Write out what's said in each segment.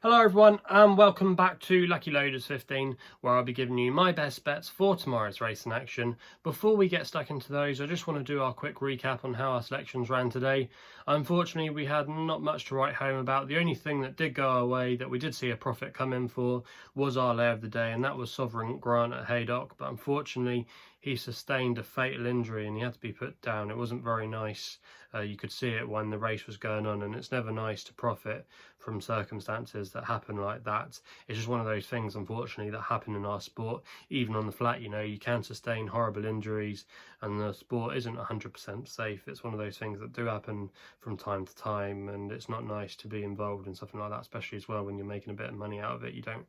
Hello everyone and welcome back to Lucky Loaders 15, where I'll be giving you my best bets for tomorrow's race in action. Before we get stuck into those, I just want to do our quick recap on how our selections ran today. Unfortunately, we had not much to write home about. The only thing that did go our way, that we did see a profit come in for, was our lay of the day, and that was Sovereign Grant at Haydock. But unfortunately, he sustained a fatal injury and he had to be put down. It wasn't very nice. You could see it when the race was going on, and it's never nice to profit from circumstances that happen like that. It's just one of those things, unfortunately, that happen in our sport. Even on the flat, you know, you can sustain horrible injuries and the sport isn't 100% safe. It's one of those things that do happen from time to time, and it's not nice to be involved in something like that, especially as well when you're making a bit of money out of it. You don't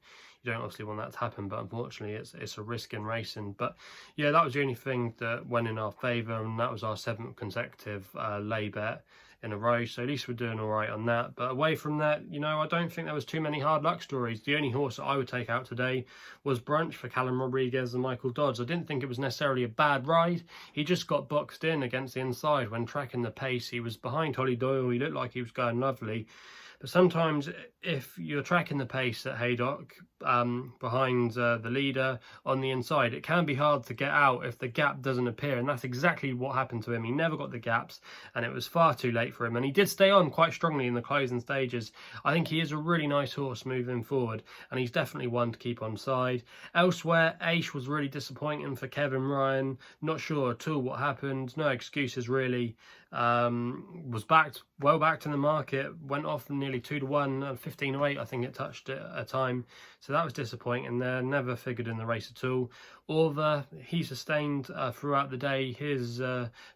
obviously want that to happen, but unfortunately it's a risk in racing. But yeah, that was the only thing that went in our favour, and that was our 7th consecutive lay bet in a row, so at least we're doing all right on that. But away from that, you know, I don't think there was too many hard luck stories. The only horse that I would take out today was Brunch for Callum Rodriguez and Michael Dodds. I didn't think it was necessarily a bad ride. He just got boxed in against the inside when tracking the pace. He was behind Holly Doyle. He looked like he was going lovely. But sometimes if you're tracking the pace at Haydock behind the leader on the inside, it can be hard to get out if the gap doesn't appear, and that's exactly what happened to him. He never got the gaps and it was far too late for him, and he did stay on quite strongly in the closing stages. I think he is a really nice horse moving forward, and he's definitely one to keep on side. Elsewhere, Aish was really disappointing for Kevin Ryan. Not sure at all what happened, no excuses really. Was well backed in the market, went off nearly 2-1 and 15-8 I think it touched at a time, so that was disappointing there. Never figured in the race at all. Orva, he sustained throughout the day his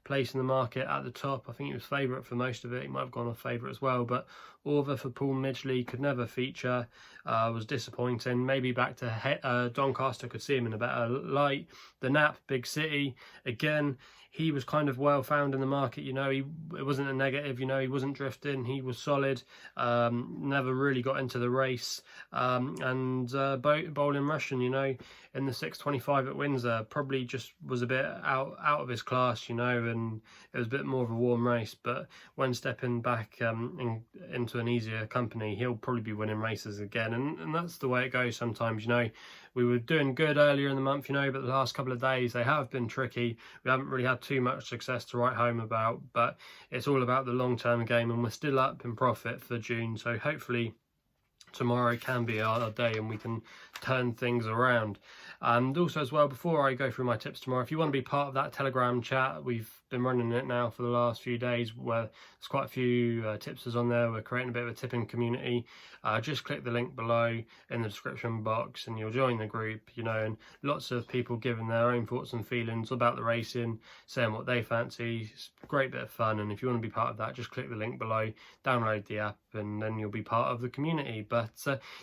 place in the market at the top. I think he was favourite for most of it. He might have gone off favourite as well, but Orva for Paul Midgley could never feature. Was disappointing. Maybe back to Doncaster, could see him in a better light. The Nap, Big City, again, he was kind of well found in the market, you know. It wasn't a negative, you know, he wasn't drifting, he was solid. Never really got into the race. And Bowling Russian, you know, in the 6:25 at Windsor, probably just was a bit out of his class, you know, and it was a bit more of a warm race. But when stepping back into an easier company, he'll probably be winning races again, and that's the way it goes sometimes, you know. We were doing good earlier in the month, you know, but the last couple of days they have been tricky. We haven't really had too much success to write home about, but it's all about the long-term game, and we're still up in profit for June, so hopefully tomorrow can be our day and we can turn things around. And also as well, before I go through my tips tomorrow, if you want to be part of that Telegram chat, we've been running it now for the last few days, where there's quite a few tipsters on there. We're creating a bit of a tipping community. Just click the link below in the description box and you'll join the group, you know, and lots of people giving their own thoughts and feelings about the racing, saying what they fancy. It's a great bit of fun, and if you want to be part of that, just click the link below, download the app, and then you'll be part of the community. But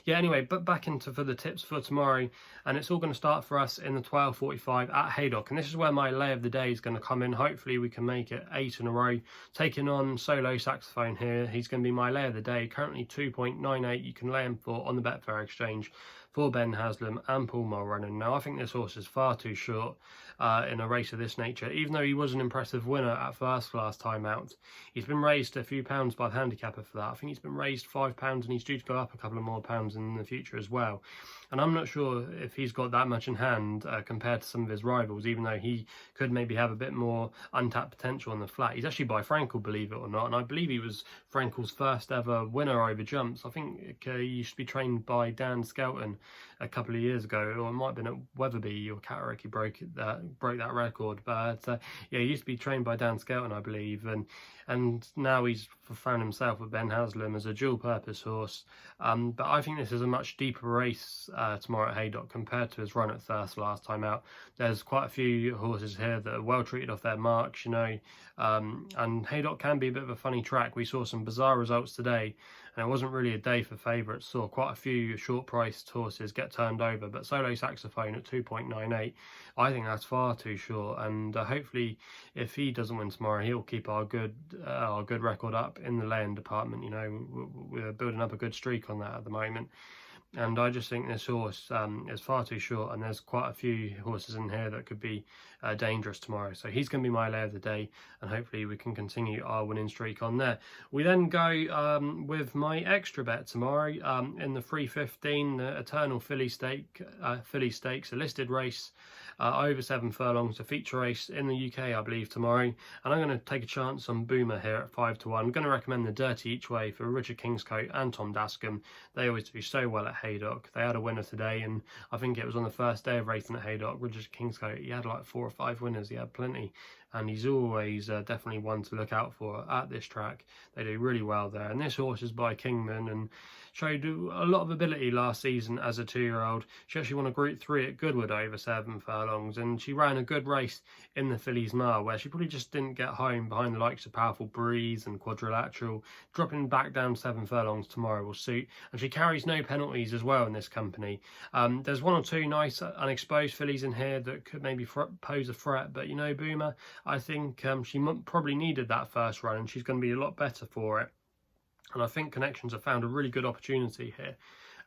yeah, anyway, but back into for the tips for tomorrow, and it's all going to start for us in the 12:45 at Haydock, and this is where my lay of the day is going to come in. Hopefully we can make it 8 in a row, taking on Solo Saxophone here. He's going to be my lay of the day, currently 2.98. You can lay him for on the Betfair exchange for Ben Haslam and Paul Mulrennan. Now, I think this horse is far too short in a race of this nature. Even though he was an impressive winner at first last time out, he's been raised a few pounds by the handicapper for that. I think he's been raised £5, and he's due to go up a couple of more pounds in the future as well. And I'm not sure if he's got that much in hand compared to some of his rivals, even though he could maybe have a bit more untapped potential on the flat. He's actually by Frankel, believe it or not, and I believe he was Frankel's first ever winner over jumps. I think he used to be trained by Dan Skelton a couple of years ago, or it might have been at Weatherby or Catterick. He broke that record. But yeah, he used to be trained by Dan Skelton, I believe, and now he's found himself with Ben Haslam as a dual-purpose horse. But I think this is a much deeper race tomorrow at Haydock compared to his run at Thirst last time out. There's quite a few horses here that are well treated off their marks, you know, and Haydock can be a bit of a funny track. We saw some bizarre results today, and it wasn't really a day for favourites. Saw quite a few short-priced horses get turned over, but Solo Saxophone at 2.98, I think that's far too short. And hopefully, if he doesn't win tomorrow, he'll keep our good record up in the laying department. You know, we're building up a good streak on that at the moment. And I just think this horse is far too short, and there's quite a few horses in here that could be dangerous tomorrow. So he's going to be my lay of the day, and hopefully we can continue our winning streak on there. We then go with my extra bet tomorrow in the 3:15, the Eternal Filly Stakes, a listed race over 7 furlongs, a feature race in the UK, I believe, tomorrow. And I'm going to take a chance on Boomer here at 5 to 1. I'm going to recommend the Dirty Each Way for Richard Kingscote and Tom Dascombe. They always do so well at Haydock. They had a winner today, and I think it was on the first day of racing at Haydock. Richard Kingscote, he had like 4 or 5 winners. He had plenty, and he's always definitely one to look out for at this track. They do really well there. And this horse is by Kingman and showed a lot of ability last season as a 2-year-old. She actually won a Group 3 at Goodwood over 7 furlongs, and she ran a good race in the Fillies Mile, where she probably just didn't get home behind the likes of Powerful Breeze and Quadrilateral. Dropping back down 7 furlongs tomorrow will suit, and she carries no penalties as well in this company. There's 1 or 2 nice unexposed fillies in here that could maybe pose a threat, but you know, Boomer, I think she probably needed that first run, and she's going to be a lot better for it. And I think Connections have found a really good opportunity here.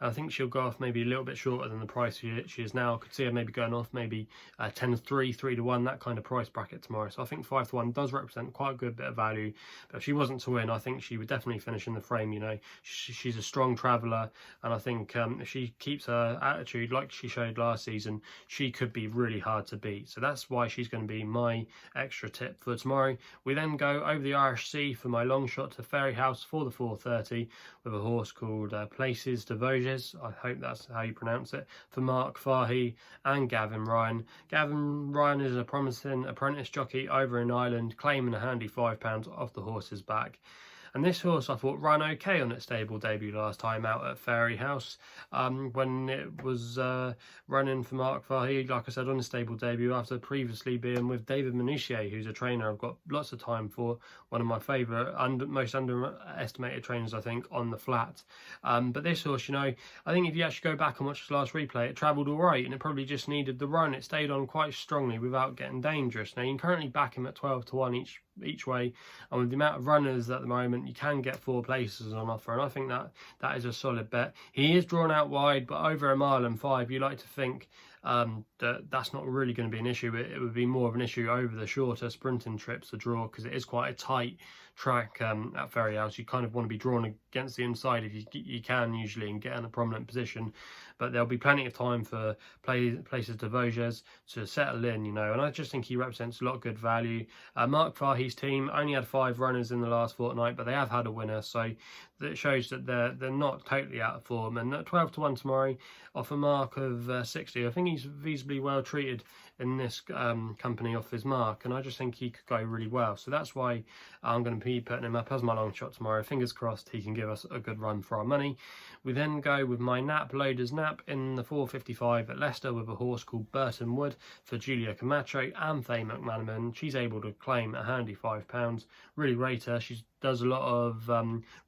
I think she'll go off maybe a little bit shorter than the price she is now. I could see her maybe going off maybe 10 to 3, 3 to 1, that kind of price bracket tomorrow. So I think 5 to 1 does represent quite a good bit of value. But if she wasn't to win, I think she would definitely finish in the frame. You know, she's a strong traveller, and I think if she keeps her attitude like she showed last season, she could be really hard to beat. So that's why she's going to be my extra tip for tomorrow. We then go over the Irish Sea for my long shot to Fairyhouse for the 4:30 with a horse called Places to Vosges. I hope that's how you pronounce it, for Mark Fahey and Gavin Ryan. Gavin Ryan is a promising apprentice jockey over in Ireland, claiming a handy £5 off the horse's back. And this horse I thought ran okay on its stable debut last time out at Fairyhouse, when it was running for Mark Fahey, like I said, on his stable debut after previously being with David Minutier, who's a trainer I've got lots of time for, one of my favourite, most underestimated trainers, I think, on the flat. But this horse, you know, I think if you actually go back and watch its last replay, it travelled all right, and it probably just needed the run. It stayed on quite strongly without getting dangerous. Now, you can currently back him at 12 to 1 each way, and with the amount of runners at the moment, you can get 4 places on offer, and I think that is a solid bet. He is drawn out wide, but over 1 mile and 5, you like to think that's not really going to be an issue. It would be more of an issue over the shorter sprinting trips, the draw, because it is quite a tight track at Fairyhouse. You kind of want to be drawn against the inside if you can usually, and get in a prominent position. But there'll be plenty of time for Places to Vosges to settle in, you know, and I just think he represents a lot of good value. Mark Fahey's team only had 5 runners in the last fortnight, but they have had a winner, so that shows that they're not totally out of form. And at 12 to 1 tomorrow, off a mark of 60, I think he's reasonably well treated in this company off his mark, and I just think he could go really well. So that's why I'm going to be putting him up as my long shot tomorrow. Fingers crossed he can give us a good run for our money. We then go with my nap, Loader's Nap, in the 4:55 at Leicester with a horse called Burtonwood for Julia Camacho and Faye McManaman. She's able to claim a handy £5. Really rate her. She does a lot of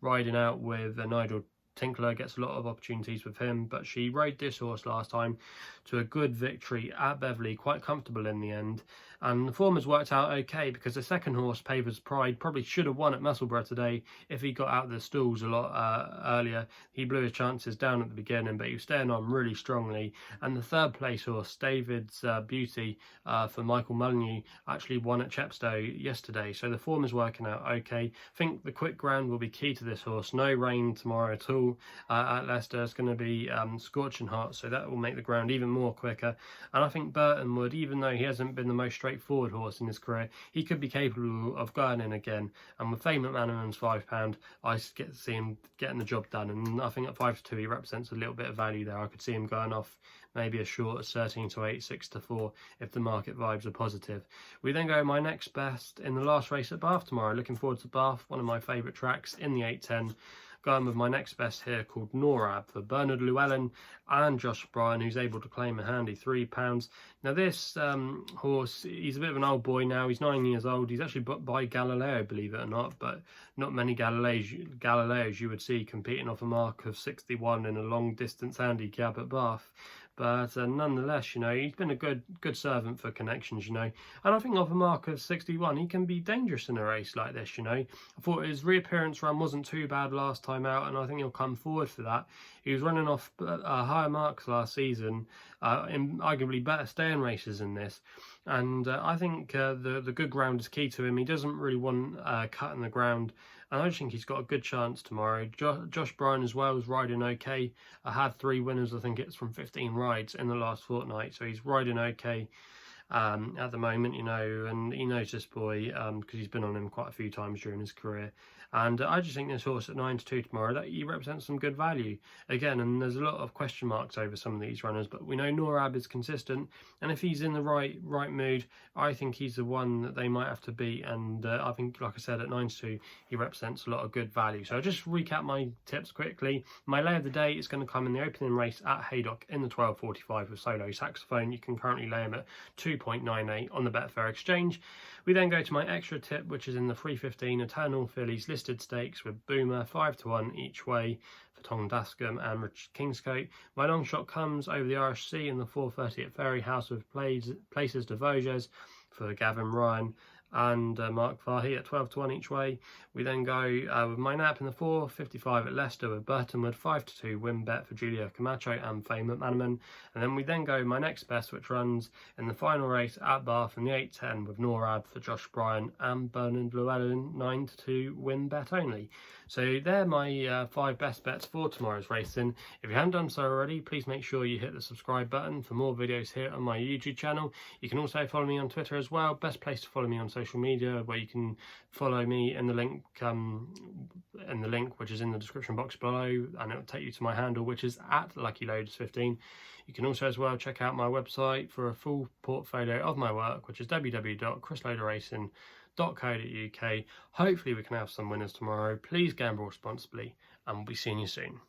riding out with Nigel Tinkler, gets a lot of opportunities with him, but she rode this horse last time to a good victory at Beverley, quite comfortable in the end. And the form has worked out okay, because the second horse, Paver's Pride, probably should have won at Musselburgh today if he got out of the stalls a lot earlier. He blew his chances down at the beginning, but he was staying on really strongly. And the third place horse, David's Beauty, for Michael Molyneux, actually won at Chepstow yesterday, so the form is working out okay. I think the quick ground will be key to this horse. No rain tomorrow at all at Leicester. It's going to be scorching hot, so that will make the ground even more quicker. And I think Burtonwood, even though he hasn't been the most straightforward horse in his career, he could be capable of going in again. And with Faye McManaman's £5, I get to see him getting the job done, and I think at 5 to 2 he represents a little bit of value there. I could see him going off maybe as short as 13 to 8, 6 to 4 if the market vibes are positive. We then go my next best in the last race at Bath tomorrow. Looking forward to Bath, one of my favourite tracks in the 8:10. Going with my next best here called Norab for Bernard Llewellyn and Josh Bryan, who's able to claim a handy £3. Now this horse, he's a bit of an old boy now. He's 9 years old. He's actually by Galileo, believe it or not, but not many Galileos you would see competing off a mark of 61 in a long distance handicap at Bath. But nonetheless, you know, he's been a good servant for connections, you know. And I think off a mark of 61, he can be dangerous in a race like this, you know. I thought his reappearance run wasn't too bad last time out, and I think he'll come forward for that. He was running off higher marks last season, in arguably better staying races than this. And I think the good ground is key to him. He doesn't really want cutting the ground. And I just think he's got a good chance tomorrow. Josh Bryan as well is riding okay. I had 3 winners, I think it's from 15 rides in the last fortnight. So he's riding okay at the moment, you know, and he knows this boy because he's been on him quite a few times during his career. And I just think this horse at 9-2 tomorrow, that he represents some good value. Again, and there's a lot of question marks over some of these runners, but we know Norab is consistent, and if he's in the right mood, I think he's the one that they might have to beat. And I think, like I said, at 9-2, he represents a lot of good value. So I'll just recap my tips quickly. My lay of the day is going to come in the opening race at Haydock in the 12:45 with Solo Saxophone. You can currently lay him at 2.98 on the Betfair exchange. We then go to my extra tip, which is in the 3:15 Eternal Fillies listed stakes with Boomer 5-1 each way for Tom Dascombe and Richard Kingscote. My long shot comes over the RSC in the 4:30 at Fairyhouse with places to Vosges for Gavin Ryan and Mark Fahey at 12-1 each way. We then go with my nap in the 4:55 at Leicester with Burtonwood 5-2 win bet for Julia Camacho and Faye McManaman. And then we then go my next best, which runs in the final race at Bath in the 8:10 with Norab for Josh Bryan and Bernard Llewellyn 9-2 win bet only. So they're my 5 best bets for tomorrow's racing. If you haven't done so already, please make sure you hit the subscribe button for more videos here on my YouTube channel. You can also follow me on Twitter as well. Best place to follow me on social media, where you can follow me in the link which is in the description box below, and it'll take you to my handle, which is at LuckyLoaders15. You can also as well check out my website for a full portfolio of my work, which is www.chrisloaderracing.co.uk. Hopefully we can have some winners tomorrow. Please gamble responsibly, and we'll be seeing you soon.